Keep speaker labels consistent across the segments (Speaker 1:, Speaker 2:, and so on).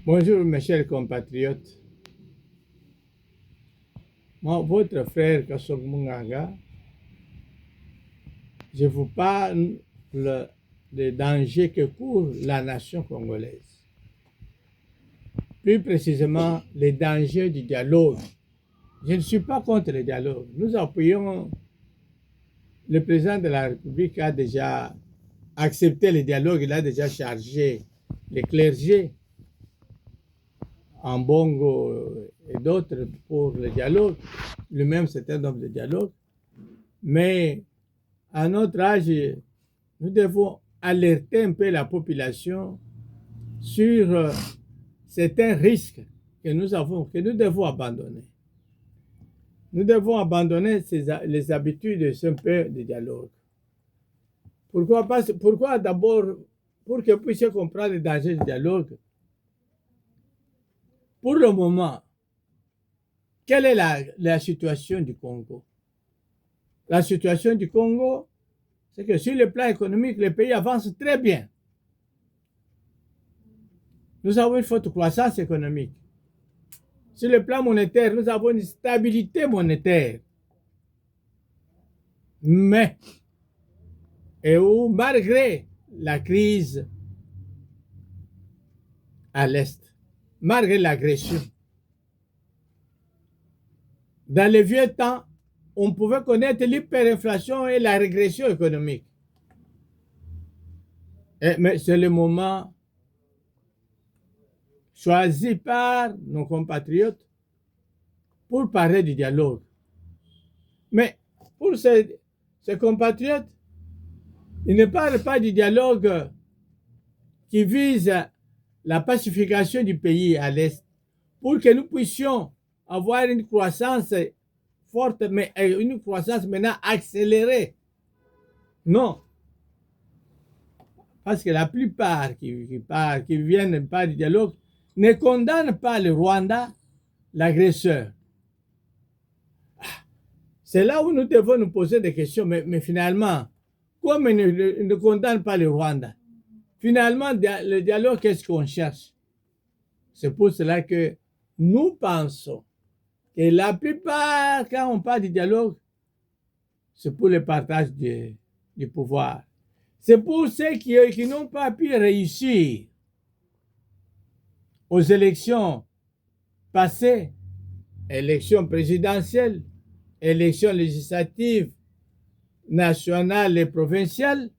Speaker 1: Bonjour mes chers compatriotes. Moi, votre frère Kassog Munganga, je vous parle des dangers que court la nation congolaise. Plus précisément, les dangers du dialogue. Je ne suis pas contre le dialogue. Nous appuyons, le président de la République a déjà accepté le dialogue, il a déjà chargé les clergés en Bongo et d'autres pour le dialogue, lui-même c'est un homme de dialogue, mais à notre âge, nous devons alerter un peu la population sur certains risques que que nous devons abandonner. Nous devons abandonner les habitudes un peu de dialogue. Pourquoi d'abord, pour que vous puissiez comprendre les dangers du dialogue, pour le moment, quelle est la situation du Congo? La situation du Congo, c'est que sur le plan économique, le pays avance très bien. Nous avons une forte croissance économique. Sur le plan monétaire, nous avons une stabilité monétaire. Mais, malgré la crise à l'Est, malgré l'agression, dans les vieux temps, on pouvait connaître l'hyperinflation et la régression économique. Mais c'est le moment choisi par nos compatriotes pour parler du dialogue. Mais pour ces compatriotes, ils ne parlent pas du dialogue qui vise la pacification du pays à l'Est pour que nous puissions avoir une croissance forte, mais une croissance maintenant accélérée. Non. Parce que la plupart qui viennent par du dialogue ne condamnent pas le Rwanda, l'agresseur. C'est là où nous devons nous poser des questions, mais finalement, comme ils ne condamnent pas le Rwanda, finalement, le dialogue, qu'est-ce qu'on cherche? C'est pour cela que nous pensons que la plupart, quand on parle du dialogue, c'est pour le partage du pouvoir. C'est pour ceux qui n'ont pas pu réussir aux élections passées, élections présidentielles, élections législatives, nationales et provinciales,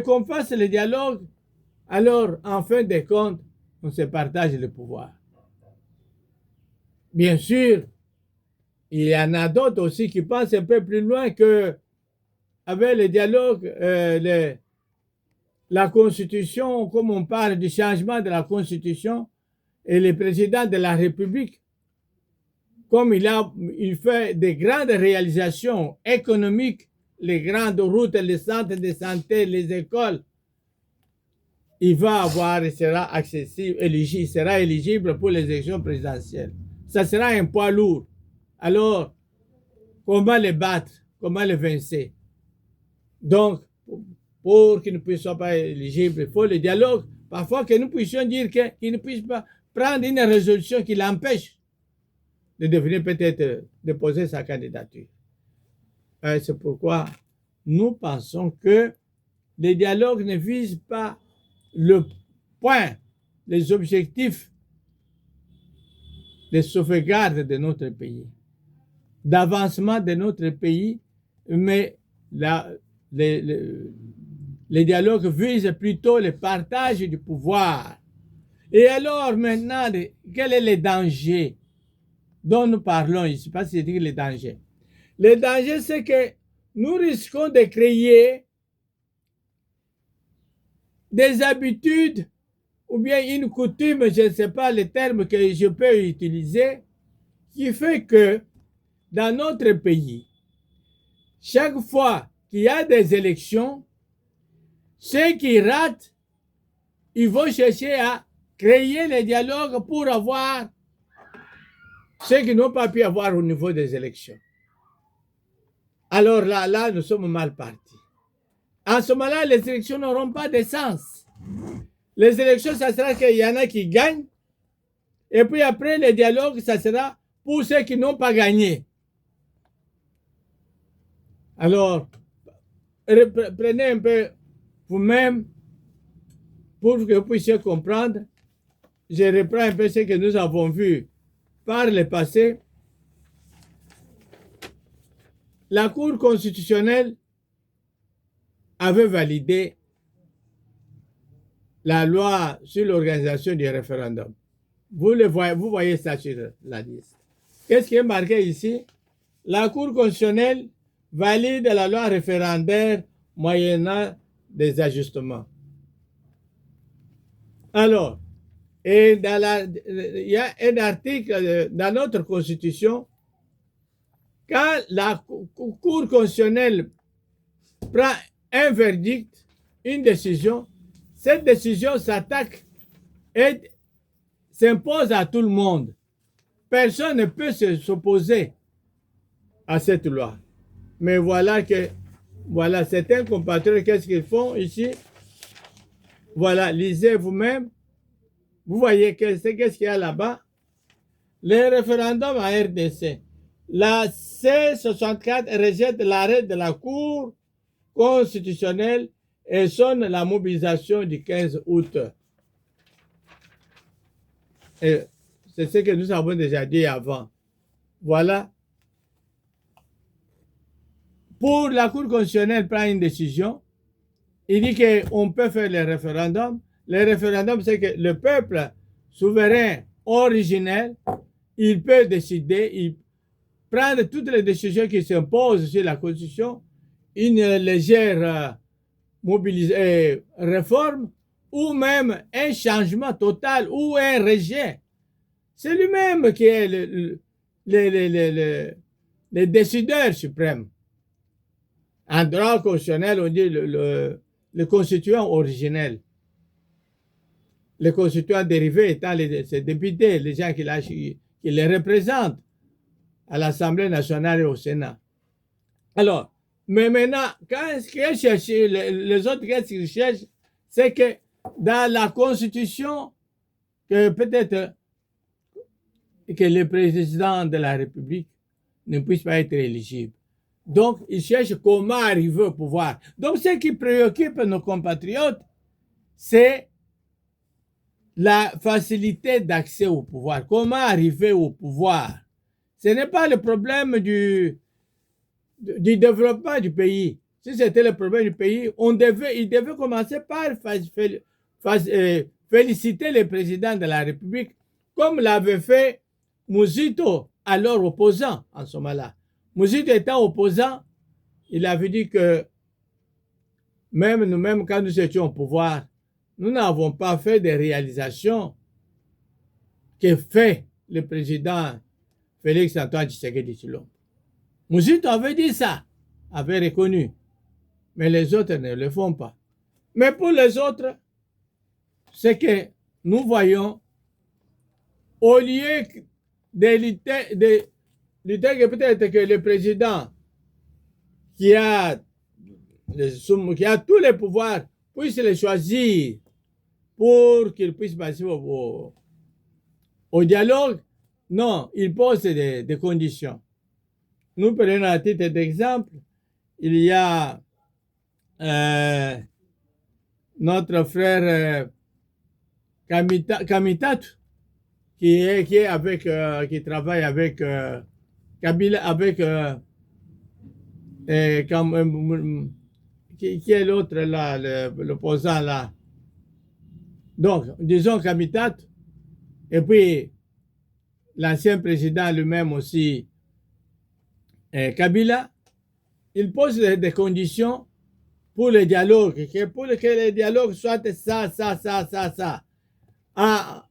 Speaker 1: qu'on fasse le dialogue, alors, en fin de compte, on se partage le pouvoir. Bien sûr, il y en a d'autres aussi qui pensent un peu plus loin que, avec le dialogue, la Constitution, comme on parle du changement de la Constitution, et le président de la République, comme il fait de grandes réalisations économiques, les grandes routes, les centres de santé, les écoles, il sera accessible, il sera éligible pour les élections présidentielles. Ça sera un poids lourd. Alors, comment les battre? Comment les vaincre? Donc, pour qu'ils ne puissent pas être éligibles, il faut le dialogue. Parfois, que nous puissions dire qu'ils ne puissent pas prendre une résolution qui l'empêche de devenir peut-être, de poser sa candidature. C'est pourquoi nous pensons que le dialogue ne vise pas le point, les objectifs de sauvegarde de notre pays, d'avancement de notre pays, mais le dialogue vise plutôt le partage du pouvoir. Et alors maintenant, quel est le danger dont nous parlons ici? Pas si dire le danger. Le danger, c'est que nous risquons de créer des habitudes ou bien une coutume, je ne sais pas le terme que je peux utiliser, qui fait que dans notre pays, chaque fois qu'il y a des élections, ceux qui ratent, ils vont chercher à créer les dialogues pour avoir ce qu'ils n'ont pas pu avoir au niveau des élections. Alors là, nous sommes mal partis. En ce moment-là, les élections n'auront pas de sens. Les élections, ça sera qu'il y en a qui gagnent. Et puis après, le dialogue, ça sera pour ceux qui n'ont pas gagné. Alors, prenez un peu vous-même pour que vous puissiez comprendre. Je reprends un peu ce que nous avons vu par le passé. La Cour constitutionnelle avait validé la loi sur l'organisation du référendum. Vous voyez ça sur la liste. Qu'est-ce qui est marqué ici? La Cour constitutionnelle valide la loi référendaire moyennant des ajustements. Alors, il y a un article dans notre Constitution, quand la Cour constitutionnelle prend un verdict, une décision, cette décision s'attaque et s'impose à tout le monde. Personne ne peut s'opposer à cette loi. Mais voilà certains compatriotes, qu'est-ce qu'ils font ici? Voilà, lisez vous-même. Vous voyez qu'est-ce qu'il y a là-bas? Le référendum à RDC. La C64 rejette l'arrêt de la Cour constitutionnelle et sonne la mobilisation du 15 août. Et c'est ce que nous avons déjà dit avant. Voilà. Pour la Cour constitutionnelle prend une décision. Il dit qu'on peut faire le référendum. Le référendum, c'est que le peuple souverain originel, il peut décider, il prendre toutes les décisions qui s'imposent sur la Constitution, une légère réforme, ou même un changement total, ou un rejet. C'est lui-même qui est le décideur suprême. En droit constitutionnel, on dit le constituant originel. Les constituants dérivés étant ces députés, les gens qui les représentent à l'Assemblée nationale et au Sénat. Alors, mais maintenant, les autres, qu'est-ce qu'ils cherchent? C'est que dans la Constitution, que peut-être que le président de la République ne puisse pas être éligible. Donc, ils cherchent comment arriver au pouvoir. Donc, ce qui préoccupe nos compatriotes, c'est la facilité d'accès au pouvoir. Comment arriver au pouvoir? Ce n'est pas le problème du développement du pays. Si c'était le problème du pays, il devait commencer par féliciter le président de la République, comme l'avait fait Mouzito, alors opposant en ce moment-là. Mouzito étant opposant, il avait dit que même nous-mêmes, quand nous étions au pouvoir, nous n'avons pas fait des réalisations que fait le président Félix Antoine Tshisekedi Tshilombo. Mouzito avait dit ça, avait reconnu, mais les autres ne le font pas. Mais pour les autres, c'est que nous voyons, au lieu de lutter que peut-être que le président qui a tous les pouvoirs puisse les choisir pour qu'il puisse passer au dialogue, non, il pose des conditions. Nous prenons à titre d'exemple, il y a notre frère Kamitatu qui travaille avec Kabila, avec qui est l'autre là, l'opposant là. Donc, disons Kamitatu, et puis l'ancien président lui-même aussi, Kabila, il pose des conditions pour le dialogue, pour que le dialogue soit ça. En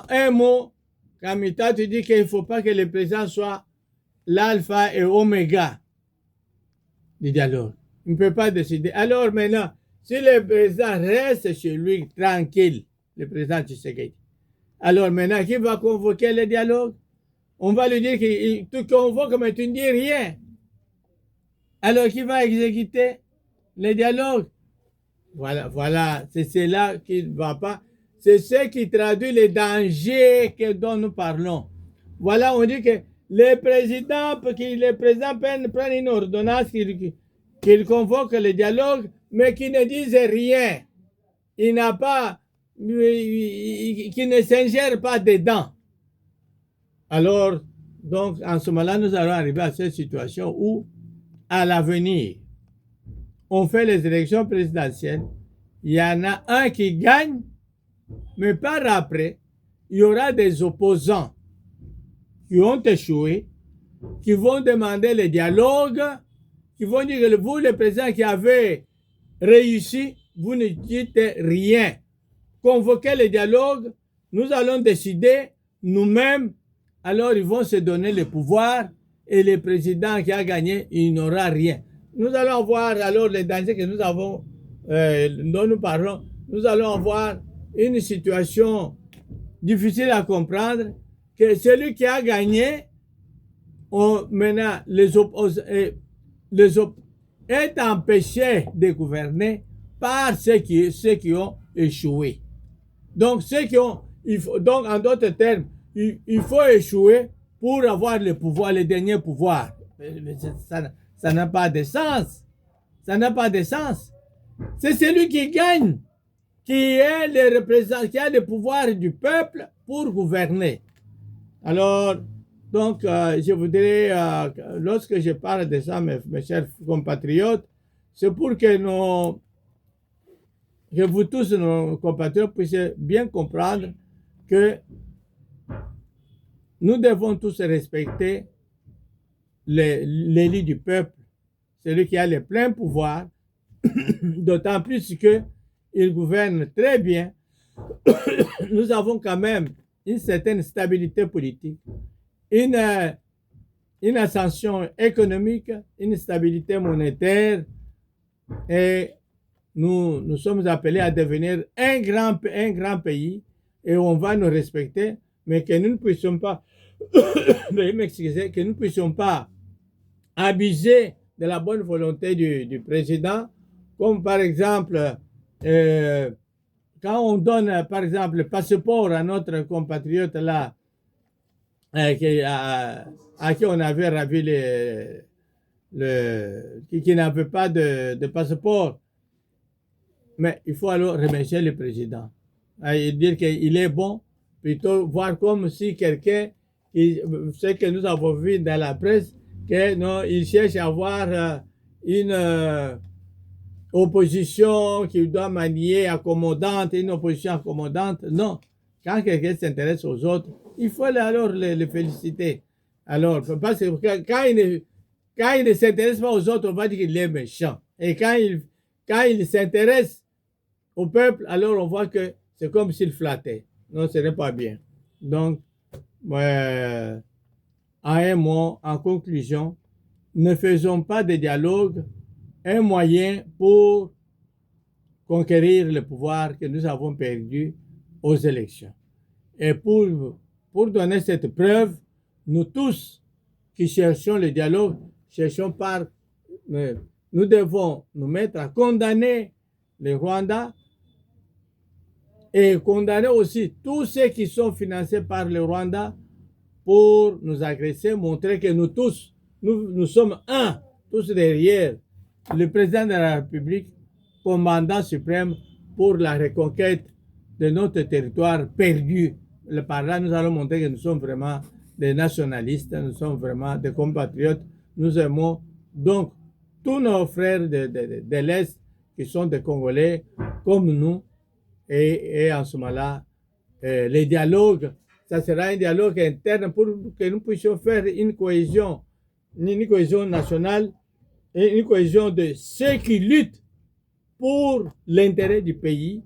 Speaker 1: un mot, Kamitatu dit qu'il ne faut pas que le président soit l'alpha et oméga du dialogue. Il ne peut pas décider. Alors maintenant, si le président reste chez lui tranquille, le président Tshisekedi, alors maintenant, qui va convoquer le dialogue? On va lui dire qu'il te convoque, mais tu ne dis rien. Alors, qui va exécuter le dialogue? Voilà, c'est là qu'il ne va pas. c'est ce qui traduit les dangers dont nous parlons. Voilà, on dit que les présidents prennent une ordonnance qu'ils convoquent le dialogue, mais qui ne disent rien. Qui ne s'ingère pas dedans. Alors, donc, en ce moment-là, nous allons arriver à cette situation où, à l'avenir, on fait les élections présidentielles, il y en a un qui gagne, mais par après, il y aura des opposants qui ont échoué, qui vont demander le dialogue, qui vont dire que vous, le président qui avez réussi, vous ne dites rien. Convoquez le dialogue, nous allons décider nous-mêmes. Alors ils vont se donner le pouvoir et le président qui a gagné, il n'aura rien. Nous allons voir alors les dangers que nous avons, dont nous parlons. Nous allons avoir une situation difficile à comprendre, que celui qui a gagné, maintenant est empêché de gouverner par ceux qui ont échoué. Donc, donc en d'autres termes, il faut échouer pour avoir le pouvoir, le dernier pouvoir. Ça n'a pas de sens. Ça n'a pas de sens. C'est celui qui gagne qui est le représentant, qui a le pouvoir du peuple pour gouverner. Alors, donc, je voudrais, lorsque je parle de ça, mes chers compatriotes, c'est pour que vous tous, nos compatriotes, puissiez bien comprendre que nous devons tous respecter l'élu du peuple, celui qui a le plein pouvoir, d'autant plus qu'il gouverne très bien. Nous avons quand même une certaine stabilité politique, une ascension économique, une stabilité monétaire, et nous sommes appelés à devenir un grand pays, et on va nous respecter, mais que nous ne puissions pas, que nous ne puissions pas abuser de la bonne volonté du président, comme par exemple, quand on donne par exemple le passeport à notre compatriote là, à qui on avait ravi qui n'avait pas de passeport. Mais il faut alors remercier le président. Et dire qu'il est bon, plutôt voir comme si quelqu'un, ce que nous avons vu dans la presse, qu'il cherche à avoir une opposition qui doit manier accommodante, une opposition accommodante. Non. Quand quelqu'un s'intéresse aux autres, il faut alors les féliciter. Alors, parce que quand il ne s'intéresse pas aux autres, on va dire qu'il est méchant. Et quand il s'intéresse au peuple, alors on voit que c'est comme s'il flattait. Non, ce n'est pas bien. Donc, en un mot, en conclusion, ne faisons pas de dialogue un moyen pour conquérir le pouvoir que nous avons perdu aux élections. Et pour donner cette preuve, nous tous qui cherchons le dialogue, nous devons nous mettre à condamner le Rwanda et condamner aussi tous ceux qui sont financés par le Rwanda pour nous agresser, montrer que nous tous, nous sommes tous derrière le président de la République, commandant suprême pour la reconquête de notre territoire perdu. Par là, nous allons montrer que nous sommes vraiment des nationalistes, nous sommes vraiment des compatriotes. Nous aimons donc tous nos frères de l'Est qui sont des Congolais comme nous. Et en ce moment-là, les dialogues, ça sera un dialogue interne pour que nous puissions faire une cohésion nationale et une cohésion de ceux qui luttent pour l'intérêt du pays,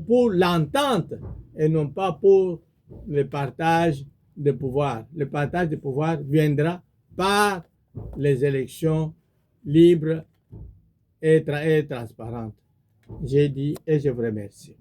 Speaker 1: pour l'entente et non pas pour le partage de pouvoir. Le partage de pouvoir viendra par les élections libres et transparentes. J'ai dit et je vous remercie.